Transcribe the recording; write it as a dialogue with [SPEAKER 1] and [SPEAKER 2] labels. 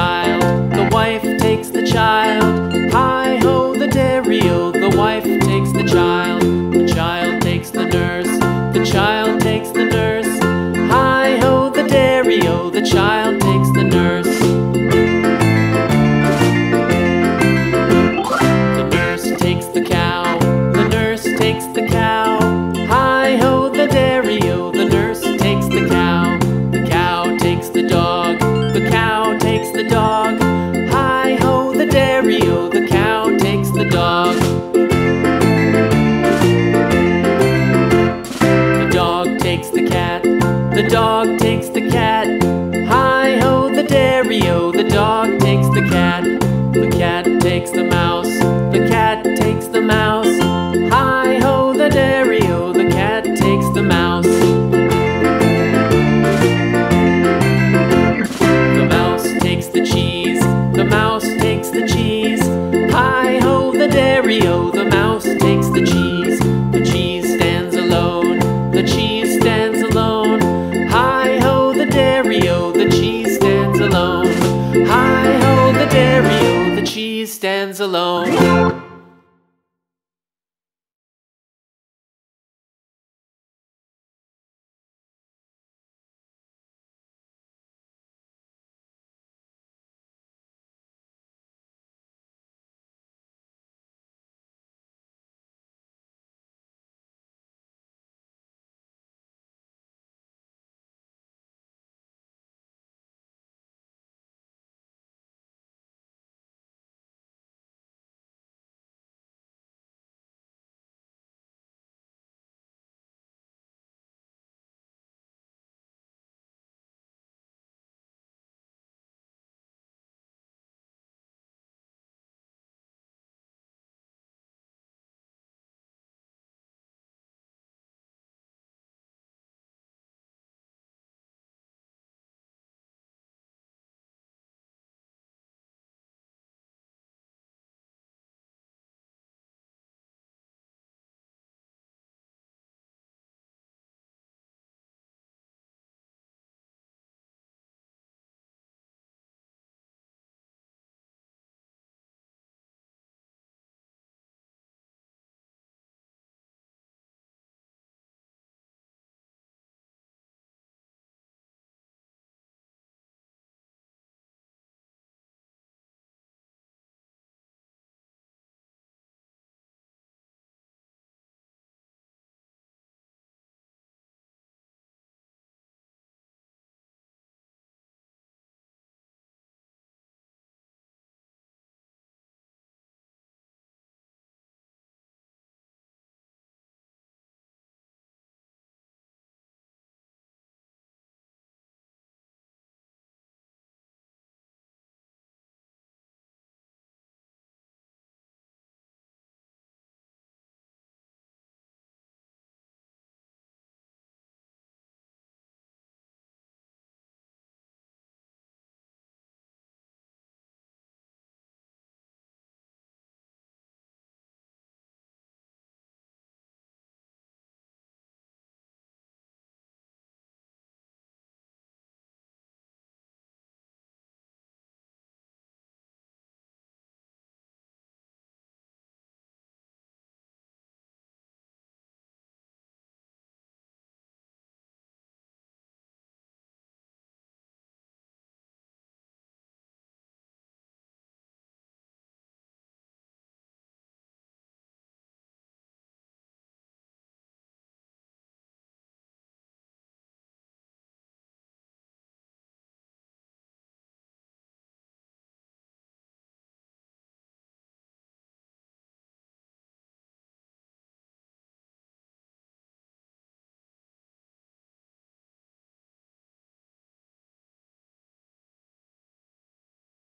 [SPEAKER 1] child, the wife takes the child. Hi-ho, the dairy-o, the wife takes the child takes the nurse, the child takes the nurse. Hi-ho, the dairy-o, the child takes the nurse. The nurse takes the cow, the nurse takes the cow. Hi-ho, the dairy-o, the nurse takes the cow. The cow takes the dog, the cow takes the dog. Hi-ho, the dairy-o, the cow takes the dog. The dog takes the cat, the dog takes the cat. Hi-ho, the dairy-o, the dog takes the cat. The cat takes the mouse, the cat takes the mouse. Hi-ho, the dairy-o, the cat takes the mouse. The mouse takes the cheese, the mouse takes the cheese. Hi-ho, the dairy-o, the mouse takes the cheese. The cheese stands alone, the cheese stands alone. Hi-ho, the dairy-o, the cheese stands alone. Hi-ho, the dairy-o, the cheese stands alone.